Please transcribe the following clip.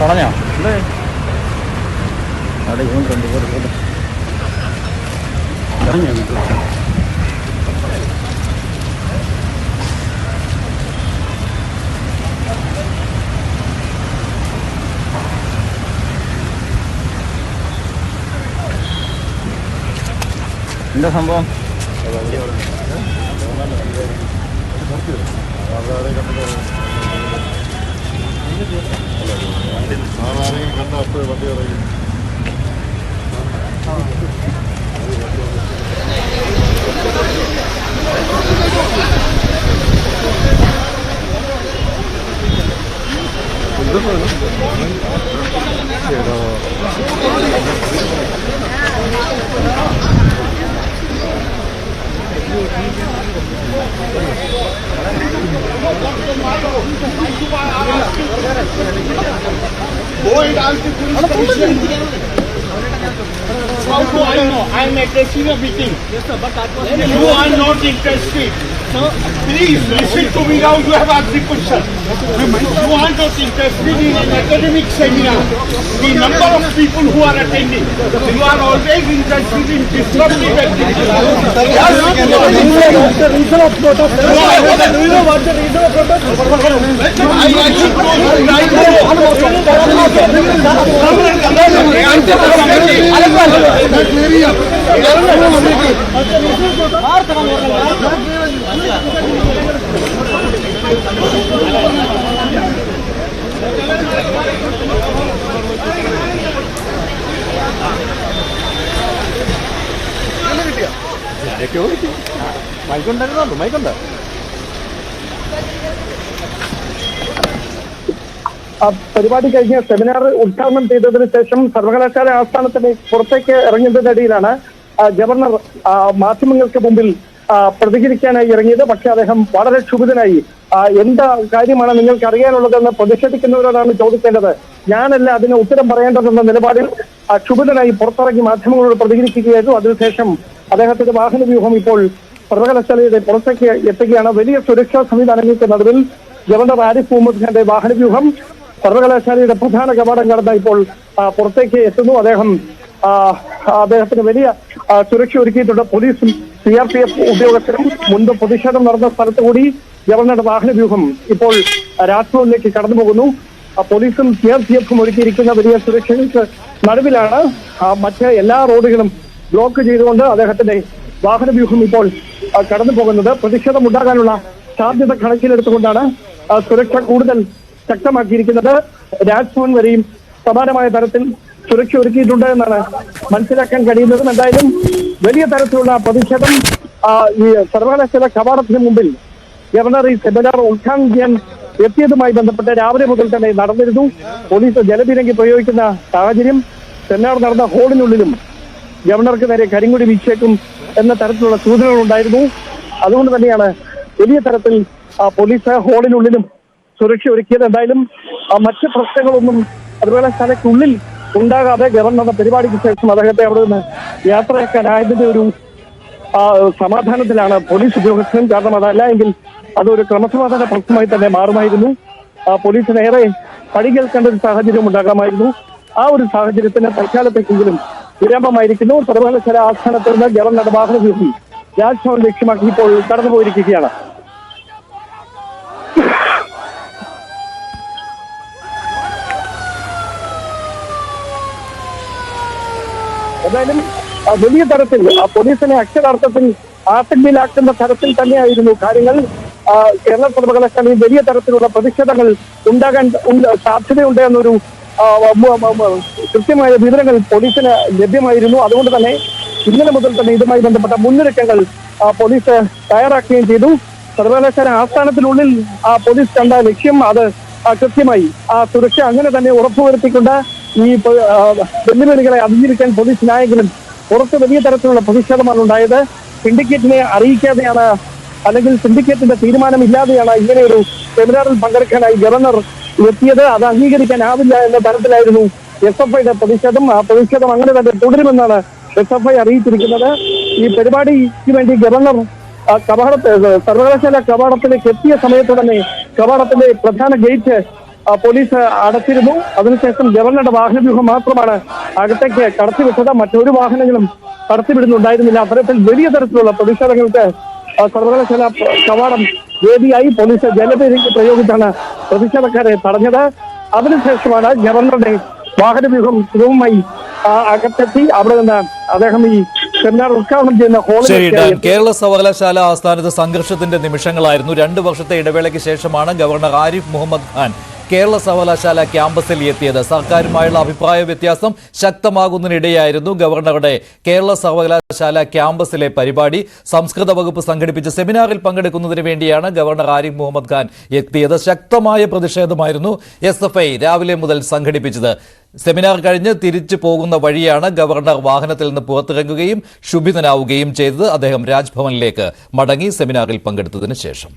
തടഞ്ഞോ അല്ലേ? അവിടെ ഇവണ്ട് ഇറങ്ങിയോ? എന്താ സംഭവം? How do I know? I am aggressive beating. Yes, sir, but that was you are not interested. Sir, please listen to me now. You have asked the question. You are not interested in an academic seminar. The number of people who are attending. You are always interested in disruptive activities. What's the reason of protest? Do you know what's the reason of protest? I should go right മൈക്കുണ്ടായിരുന്നോ? മൈക്കുണ്ട്. പരിപാടി കഴിഞ്ഞ് seminar ഉദ്ഘാടനം ചെയ്തതിനു ശേഷം സർവകലാശാല ആസ്ഥാനത്തിന് പുറത്തേക്ക് ഇറങ്ങുന്നതിനിടയിലാണ് governor മാധ്യമങ്ങൾക്ക് മുമ്പിൽ പ്രതികരിക്കാനായി ഇറങ്ങിയത്. പക്ഷെ അദ്ദേഹം വളരെ ക്ഷുഭിതനായി. എന്താ കാര്യമാണ് നിങ്ങൾക്ക് അറിയാനുള്ളതെന്ന് പ്രതിഷേധിക്കുന്നവരോടാണ് ചോദിക്കേണ്ടത്, ഞാനല്ല അതിന് ഉത്തരം പറയേണ്ടതെന്ന നിലപാടിൽ ക്ഷുഭിതനായി പുറത്തിറങ്ങി മാധ്യമങ്ങളോട് പ്രതികരിക്കുകയായിരുന്നു. അതിനുശേഷം അദ്ദേഹത്തിന്റെ വാഹന വ്യൂഹം ഇപ്പോൾ സർവകലാശാലയുടെ പുറത്തേക്ക് എത്തുകയാണ്. വലിയ സുരക്ഷാ സംവിധാനങ്ങൾക്ക് നടുവിൽ ഗവർണർ ആരിഫ് മുഹമ്മദ് ഖാന്റെ വാഹന വ്യൂഹം സർവകലാശാലയുടെ പ്രധാന കവാടം കടന്ന് ഇപ്പോൾ പുറത്തേക്ക് എത്തുന്നു. അദ്ദേഹത്തിന് വലിയ സുരക്ഷ ഒരുക്കിയിട്ടുണ്ട്. പോലീസും CRPF ഉദ്യോഗസ്ഥരും മുൻപ് പ്രതിഷേധം നടന്ന സ്ഥലത്ത് കൂടി ഗവർണറുടെ വാഹന വ്യൂഹം ഇപ്പോൾ രാജ്ഭവനിലേക്ക് കടന്നു പോകുന്നു. പോലീസും CRPFും ഒരുക്കിയിരിക്കുന്ന വലിയ സുരക്ഷയ്ക്ക് നടുവിലാണ് മറ്റ് എല്ലാ റോഡുകളും ബ്ലോക്ക് ചെയ്തുകൊണ്ട് അദ്ദേഹത്തിന്റെ വാഹന വ്യൂഹം ഇപ്പോൾ കടന്നു പോകുന്നത്. പ്രതിഷേധം ഉണ്ടാകാനുള്ള സാധ്യത കണക്കിലെടുത്തുകൊണ്ടാണ് സുരക്ഷ കൂടുതൽ ശക്തമാക്കിയിരിക്കുന്നത്. രാജ്ഭവൻ വരെയും സമാനമായ തരത്തിൽ സുരക്ഷ ഒരുക്കിയിട്ടുണ്ട് എന്നാണ് മനസ്സിലാക്കാൻ കഴിയുന്നതും. എന്തായാലും വലിയ തരത്തിലുള്ള പ്രതിഷേധം ഈ സർവകലാശാല കവാടത്തിന് മുമ്പിൽ ഗവർണർ ഈ സെമിനാർ ഉദ്ഘാടനം ചെയ്യാൻ എത്തിയതുമായി ബന്ധപ്പെട്ട് രാവിലെ മുതൽ തന്നെ നടന്നിരുന്നു. പോലീസ് ജലപീരങ്കി പ്രയോഗിക്കുന്ന സാഹചര്യം, സെമിനാർ നടന്ന ഹാളിനുള്ളിലും ഗവർണർക്ക് നേരെ കരിങ്കൊടി വീശേക്കും എന്ന തരത്തിലുള്ള സൂചനകൾ ഉണ്ടായിരുന്നു. അതുകൊണ്ട് തന്നെയാണ് വലിയ തരത്തിൽ പോലീസ് ഹാളിനുള്ളിലും സുരക്ഷ ഒരുക്കിയത്. എന്തായാലും മറ്റ് പ്രശ്നങ്ങളൊന്നും സർവകലാശാലയ്ക്കുള്ളിൽ ഉണ്ടാകാതെ ഗവർണറുടെ പരിപാടിക്ക് ശേഷം അദ്ദേഹത്തെ അവിടെ നിന്ന് യാത്രയാക്കാനായതിന്റെ ഒരു സമാധാനത്തിലാണ് പോലീസ് ഉദ്യോഗസ്ഥരും. കാരണം അതല്ല എങ്കിൽ അതൊരു ക്രമസമാധാന പ്രശ്നമായി തന്നെ മാറുമായിരുന്നു. പോലീസിനേറെ പഴി കേൾക്കേണ്ട ഒരു സാഹചര്യം ഉണ്ടാകാമായിരുന്നു. ആ ഒരു സാഹചര്യത്തിന് തൽക്കാലത്തേക്കെങ്കിലും വിരാമമായിരിക്കുന്നു. സർവകലാശാല ആസ്ഥാനത്ത് നിന്ന് ഗവർണറുടെ വാഹന വ്യൂഹം രാജ്ഭവൻ ലക്ഷ്യമാക്കി ഇപ്പോൾ കടന്നുപോയിരിക്കുകയാണ്. എന്തായാലും വലിയ തരത്തിൽ പോലീസിനെ അക്ഷരാർത്ഥത്തിൽ ആശങ്കയിലാക്കുന്ന തരത്തിൽ തന്നെയായിരുന്നു കാര്യങ്ങൾ. കേരള സർവകലാശാലയിൽ വലിയ തരത്തിലുള്ള പ്രതിഷേധങ്ങൾ ഉണ്ടാകാൻ സാധ്യതയുണ്ട് എന്നൊരു കൃത്യമായ വിവരങ്ങൾ പോലീസിന് ലഭ്യമായിരുന്നു. അതുകൊണ്ട് തന്നെ ഇന്നലെ മുതൽ തന്നെ ഇതുമായി ബന്ധപ്പെട്ട മുന്നൊരുക്കങ്ങൾ പോലീസ് തയ്യാറാക്കുകയും ചെയ്തു. സർവകലാശാല ആസ്ഥാനത്തിനുള്ളിൽ പോലീസ് കണ്ട ലക്ഷ്യം അത് കൃത്യമായി സുരക്ഷ അങ്ങനെ തന്നെ ഉറപ്പുവരുത്തിക്കൊണ്ട് ഈ വെല്ലുവിളികളെ അതിജീവിക്കാൻ പോലീസിനായെങ്കിലും പുറത്ത് വലിയ തരത്തിലുള്ള പ്രതിഷേധമാണ് ഉണ്ടായത്. സിൻഡിക്കേറ്റിനെ അറിയിക്കാതെയാണ്, അല്ലെങ്കിൽ സിൻഡിക്കേറ്റിന്റെ തീരുമാനമില്ലാതെയാണ് ഇങ്ങനെയൊരു സെമിനാറിൽ പങ്കെടുക്കാനായി ഗവർണർ എത്തിയത്. അത് അംഗീകരിക്കാനാവില്ല എന്ന തരത്തിലായിരുന്നു SFIയുടെ പ്രതിഷേധം. ആ പ്രതിഷേധം അങ്ങനെ തന്നെ തുടരുമെന്നാണ് SFI അറിയിച്ചിരിക്കുന്നത്. ഈ പരിപാടിക്ക് വേണ്ടി ഗവർണർ സർവകലാശാല കവാടത്തിലേക്ക് എത്തിയ സമയത്ത് തന്നെ കവാടത്തിന്റെ പ്രധാന ഗേറ്റ് പോലീസ് അടച്ചിരുന്നു. അതിനുശേഷം ഗവർണറുടെ വാഹനവ്യൂഹം മാത്രമാണ് അകത്തേക്ക് കടത്തിവിട്ടത്. മറ്റൊരു വാഹനങ്ങളും കടത്തിവിടുന്നുണ്ടായിരുന്നില്ല. അത്തരത്തിൽ വലിയ തരത്തിലുള്ള പ്രതിഷേധങ്ങൾക്ക് സർവകലാശാല കവാടം വേദിയായി. പോലീസ് ജലപീരങ്കി പ്രയോഗിച്ചാണ് പ്രതിഷേധക്കാരെ തടഞ്ഞത്. അതിനുശേഷമാണ് ഗവർണറുടെ വാഹനവ്യൂഹം സുഗമമായി അകത്തെത്തി. അവിടെ നിന്ന് അദ്ദേഹം ഈ സെമിനാർ ഉദ്ഘാടനം ചെയ്യുന്ന ശരി, ഹോളിൽ കേരള സർവകലാശാല ആസ്ഥാനത്ത് സംഘർഷത്തിന്റെ നിമിഷങ്ങളായിരുന്നു. 2 വർഷത്തെ ഇടവേളയ്ക്ക് ശേഷമാണ് ഗവർണർ ആരിഫ് മുഹമ്മദ് ഖാൻ കേരള സർവകലാശാല ക്യാമ്പസിൽ എത്തിയത്. സർക്കാരുമായുള്ള അഭിപ്രായ വ്യത്യാസം ശക്തമാകുന്നതിനിടെയായിരുന്നു ഗവർണറുടെ കേരള സർവകലാശാല ക്യാമ്പസിലെ പരിപാടി. സംസ്കൃത വകുപ്പ് സംഘടിപ്പിച്ച സെമിനാറിൽ പങ്കെടുക്കുന്നതിന് വേണ്ടിയാണ് ഗവർണർ ആരിഫ് മുഹമ്മദ് ഖാൻ എത്തിയത്. ശക്തമായ പ്രതിഷേധമായിരുന്നു SFI രാവിലെ മുതൽ സംഘടിപ്പിച്ചത്. സെമിനാർ കഴിഞ്ഞ് തിരിച്ചു പോകുന്ന വഴിയാണ് ഗവർണർ വാഹനത്തിൽ നിന്ന് പുറത്തിറങ്ങുകയും ക്ഷുഭിതനാവുകയും ചെയ്തത്. അദ്ദേഹം രാജ്ഭവനിലേക്ക് മടങ്ങി സെമിനാറിൽ പങ്കെടുത്തതിന് ശേഷം.